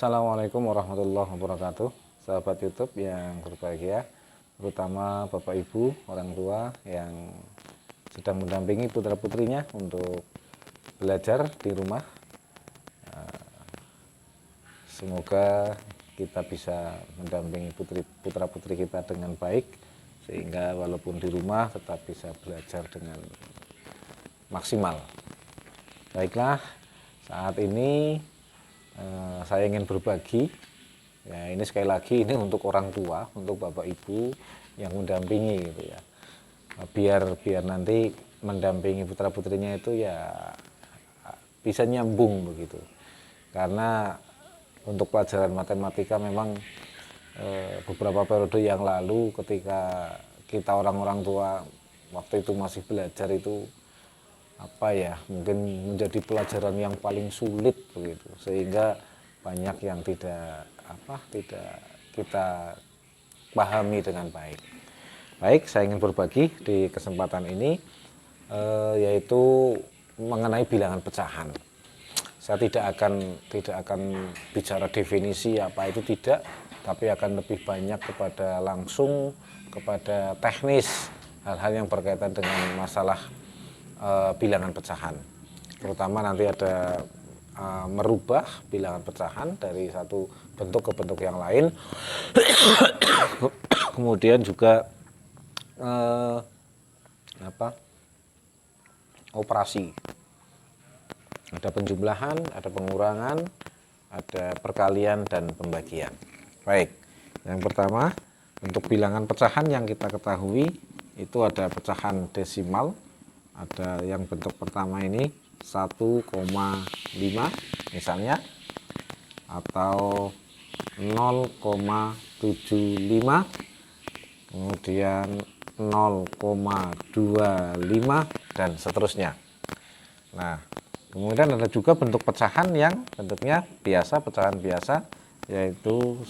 Assalamualaikum warahmatullahi wabarakatuh, sahabat YouTube yang berbahagia, terutama Bapak Ibu, orang tua yang sedang mendampingi putra-putrinya untuk belajar di rumah. Semoga kita bisa mendampingi putra-putri kita dengan baik, sehingga walaupun di rumah tetap bisa belajar dengan maksimal. Baiklah, saat ini saya ingin berbagi, ya ini sekali lagi ini untuk orang tua, untuk Bapak Ibu yang mendampingi gitu ya, biar nanti mendampingi putra putrinya itu ya bisa nyambung begitu. Karena untuk pelajaran matematika memang beberapa periode yang lalu ketika kita orang-orang tua waktu itu masih belajar itu mungkin menjadi pelajaran yang paling sulit begitu, sehingga banyak yang tidak kita pahami dengan baik. Baik, saya ingin berbagi di kesempatan ini yaitu mengenai bilangan pecahan. Saya tidak akan bicara definisi apa itu, tidak, tapi akan lebih banyak langsung kepada teknis, hal-hal yang berkaitan dengan masalah bilangan pecahan, terutama nanti ada merubah bilangan pecahan dari satu bentuk ke bentuk yang lain. Kemudian juga operasi, ada penjumlahan, ada pengurangan, ada perkalian dan pembagian. Baik, yang pertama untuk bilangan pecahan yang kita ketahui itu ada pecahan desimal. Ada yang bentuk pertama ini 1,5 misalnya, atau 0,75, kemudian 0,25 dan seterusnya. Nah, kemudian ada juga bentuk pecahan yang bentuknya biasa, pecahan biasa, yaitu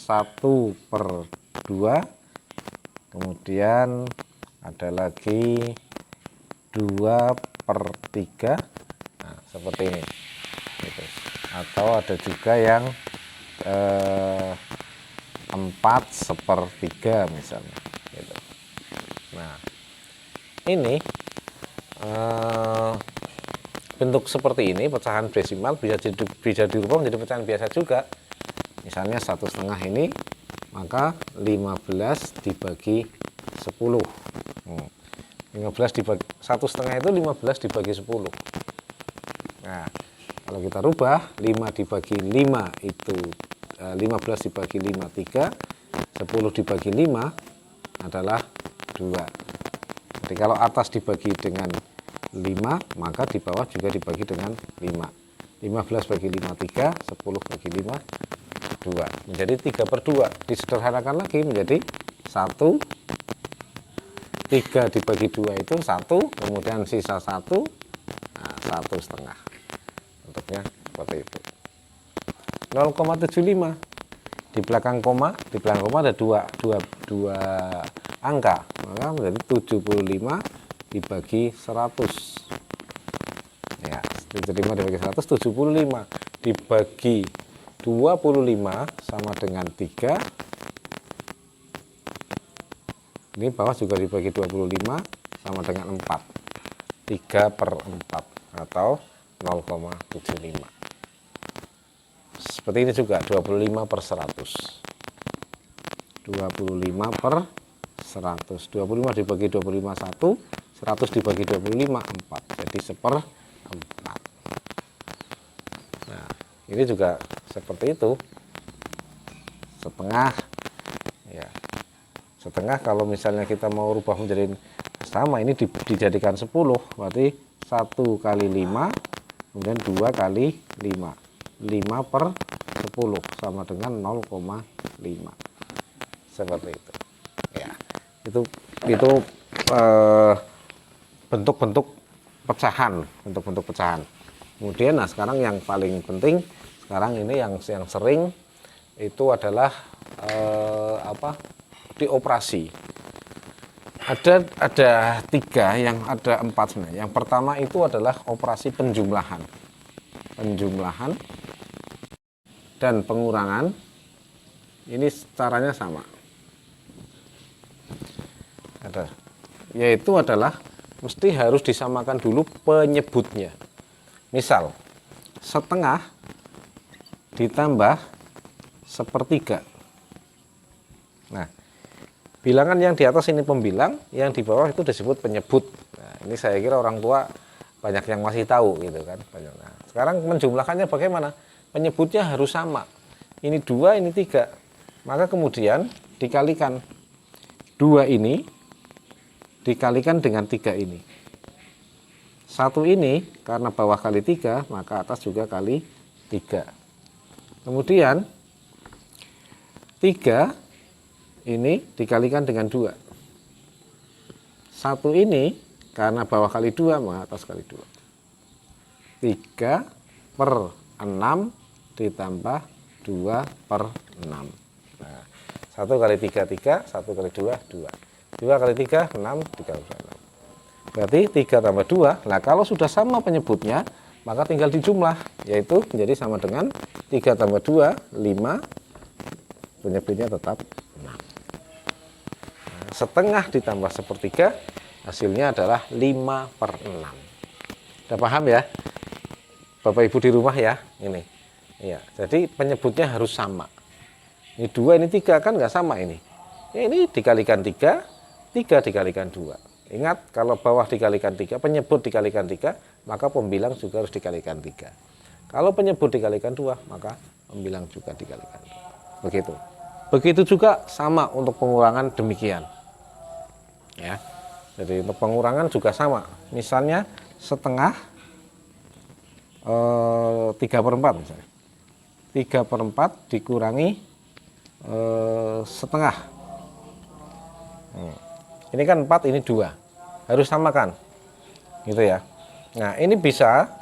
1/2, kemudian ada lagi 2/3, nah, seperti ini gitu. Atau ada juga yang 4/3 misalnya gitu. Nah, ini bentuk seperti ini pecahan desimal bisa dirubah menjadi pecahan biasa juga. Misalnya 1/2 ini, maka 15 dibagi 10. 15 dibagi 1/2 itu 15 dibagi 10. Nah, kalau kita rubah 5 dibagi 5 itu 15 dibagi 5 3, 10 dibagi 5 adalah 2. Jadi kalau atas dibagi dengan 5, maka di bawah juga dibagi dengan 5. 15 bagi 5 3, 10 bagi 5 2. Menjadi 3/2. Disederhanakan lagi menjadi 1. 3 dibagi 2 itu 1, kemudian sisa 1, nah 1/2. Bentuknya seperti itu. 0,75, di belakang koma ada dua angka, maka menjadi 75 dibagi 100. Ya, 75 dibagi 100, 75 dibagi 25 sama dengan 3. Ini bawah juga dibagi 25 sama dengan 4. 3/4 atau 0,75. Seperti ini juga 25/100. 25/100. 25 dibagi 25 1, 100 dibagi 25 4. Jadi 1/4. Nah, ini juga seperti itu. Setengah, ya. Setengah kalau misalnya kita mau rubah menjadi sama, ini dijadikan 10, berarti 1 kali 5, kemudian 2 kali 5. 5/10 sama dengan 0,5. Seperti itu. Ya, itu bentuk-bentuk pecahan, bentuk-bentuk pecahan. Kemudian nah sekarang yang paling penting sekarang ini yang sering itu adalah dioperasi. Ada 3, yang ada 4 sebenarnya. Yang pertama itu adalah operasi penjumlahan. dan pengurangan ini caranya sama. Yaitu adalah mesti harus disamakan dulu penyebutnya. Misal, setengah ditambah sepertiga. Nah, bilangan yang di atas ini pembilang, yang di bawah itu disebut penyebut. Nah, ini saya kira orang tua banyak yang masih tahu gitu kan. Nah, sekarang menjumlahkannya bagaimana? Penyebutnya harus sama. Ini 2, ini 3. Maka kemudian dikalikan 2 ini dikalikan dengan 3 ini. 1 ini karena bawah kali 3, maka atas juga kali 3. Kemudian 3 ini dikalikan dengan 2. 1 ini karena bawah kali 2, maka atas kali 2. 3 per 6 ditambah 2 per 6. Nah, 1 kali 3, 3. 1 kali 2, 2. 2 kali 3, 6. 3 kali 6. Berarti 3 tambah 2. Nah, kalau sudah sama penyebutnya, maka tinggal dijumlah. Yaitu menjadi sama dengan 3 tambah 2, 5. Penyebutnya tetap 6. Nah, setengah ditambah sepertiga, hasilnya adalah 5 per 6. Sudah paham ya? Bapak Ibu di rumah ya? Ini. Iya, jadi penyebutnya harus sama. Ini 2, ini 3, kan nggak sama ini. Ini dikalikan 3, 3 dikalikan 2. Ingat, kalau bawah dikalikan 3, penyebut dikalikan 3, maka pembilang juga harus dikalikan 3. Kalau penyebut dikalikan 2, maka pembilang juga dikalikan 2. Begitu. Begitu juga sama untuk pengurangan demikian. Ya. Jadi untuk pengurangan juga sama. Misalnya setengah 3/4 misalnya. 3/4 dikurangi setengah. Ini kan 4, ini 2. Harus samakan. Gitu ya. Nah, ini bisa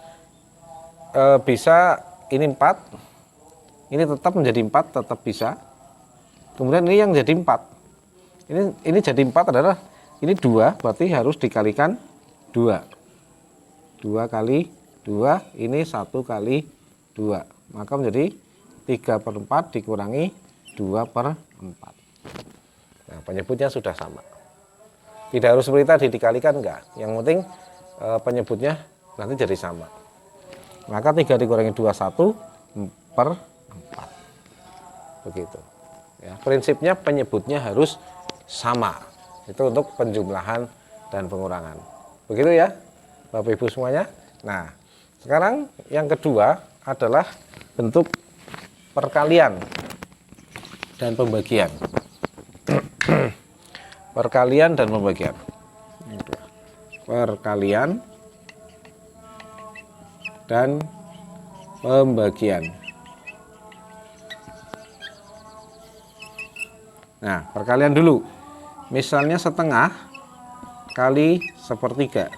ini 4. Ini tetap menjadi 4, tetap bisa. Kemudian ini yang jadi 4. Ini jadi 4 adalah ini 2, berarti harus dikalikan 2. 2 kali 2, ini 1 kali 2. Maka menjadi 3/4 dikurangi 2/4. Nah, penyebutnya sudah sama. Tidak harus seperti tadi dikalikan, enggak. Yang penting penyebutnya nanti jadi sama. Maka 3 dikurangi 2, 1/4. Begitu. Ya, prinsipnya penyebutnya harus sama. Itu untuk penjumlahan dan pengurangan. Begitu ya, Bapak Ibu semuanya. Nah, sekarang yang kedua adalah bentuk perkalian dan pembagian. Perkalian dan pembagian. Perkalian dan pembagian. Nah, perkalian dulu. Misalnya setengah kali sepertiga.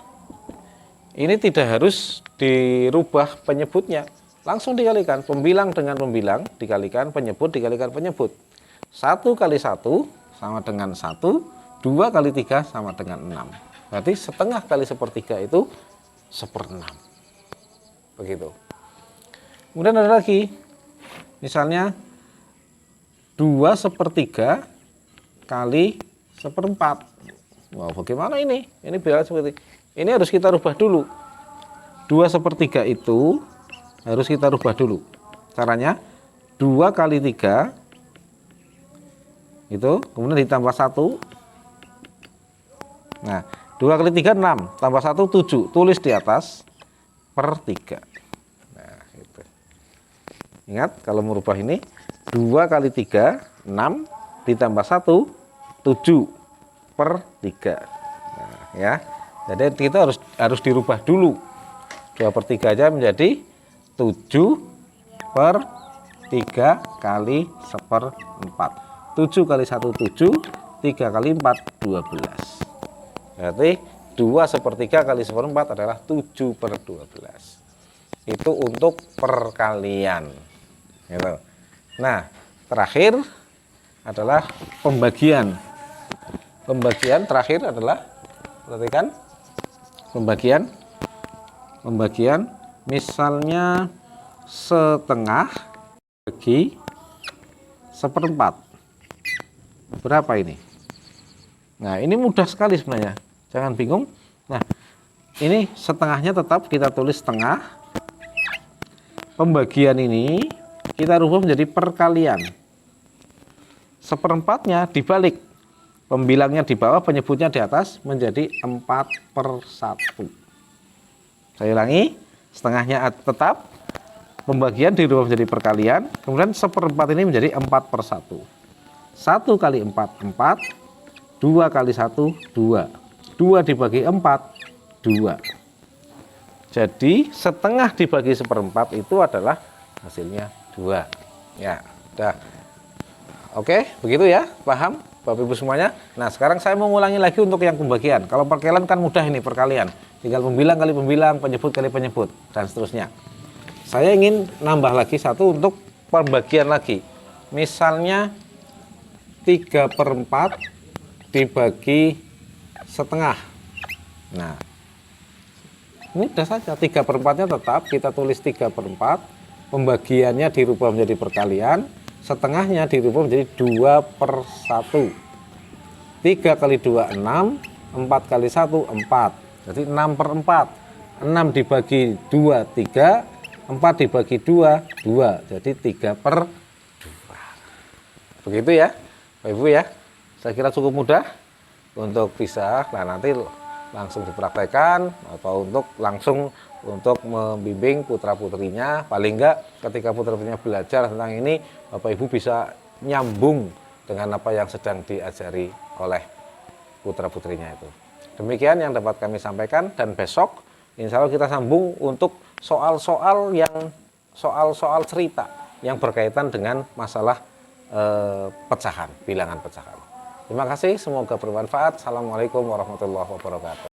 Ini tidak harus dirubah penyebutnya. Langsung dikalikan. Pembilang dengan pembilang dikalikan, penyebut dikalikan penyebut. 1 kali 1 sama dengan 1. 2 kali 3 sama dengan 6. Berarti setengah kali sepertiga itu 1/6. Begitu. Kemudian ada lagi. Misalnya 2/3 kali 1/4. Wow, bagaimana ini? Ini biar seperti ini harus kita rubah dulu. 2/3 itu harus kita rubah dulu. Caranya 2 kali 3 itu kemudian ditambah 1. Nah, 2 kali 3 6, tambah 1 7. Tulis di atas per 3. Nah, itu. Ingat kalau merubah ini 2 kali 3 6 ditambah 1 7 per 3. Nah, ya. Jadi kita harus dirubah dulu. 2/3 aja menjadi 7 per 3 kali 1/4. 7 kali 1 7, 3 kali 4 12. Berarti 2/3 kali 1/4 adalah 7/12. Itu untuk perkalian. Gitu. Nah, terakhir adalah pembagian. Pembagian terakhir adalah, perhatikan, pembagian misalnya setengah bagi 1/4. Berapa ini? Nah, ini mudah sekali sebenarnya. Jangan bingung. Nah, ini setengahnya tetap kita tulis setengah. Pembagian ini kita rubah menjadi perkalian. 1/4-nya dibalik. Pembilangnya di bawah, penyebutnya di atas, menjadi 4/1. Saya ulangi, setengahnya tetap, pembagian dirubah menjadi perkalian, kemudian 1/4 ini menjadi 4/1. 1 kali 4, 4. 2 kali 1, 2. 2 dibagi 4, 2. Jadi setengah dibagi 1/4 itu adalah hasilnya 2. Ya, udah. Oke, begitu ya, paham Bapak Ibu semuanya? Nah, sekarang saya mau ngulangi lagi untuk yang pembagian. Kalau perkalian kan mudah ini perkalian. Tinggal pembilang kali pembilang, penyebut kali penyebut, dan seterusnya. Saya ingin nambah lagi satu untuk pembagian lagi. Misalnya 3/4 dibagi setengah. Nah, mudah saja, 3/4-nya tetap kita tulis 3/4, pembagiannya dirubah menjadi perkalian, setengahnya dirubah menjadi 2/1. 3 kali 2, 6, 4 kali 1, 4. Jadi 6/4. 6 dibagi 2, 3, 4 dibagi 2, 2. Jadi 3/2. Begitu ya, Bapak Ibu ya. Saya kira cukup mudah untuk bisa, nah nanti langsung dipraktekkan atau untuk membimbing putra-putrinya. Paling enggak ketika putra-putrinya belajar tentang ini, Bapak Ibu bisa nyambung dengan apa yang sedang diajari oleh putra-putrinya itu. Demikian yang dapat kami sampaikan, dan besok insya Allah kita sambung untuk soal-soal cerita yang berkaitan dengan masalah pecahan, bilangan pecahan. Terima kasih, semoga bermanfaat. Assalamualaikum warahmatullahi wabarakatuh.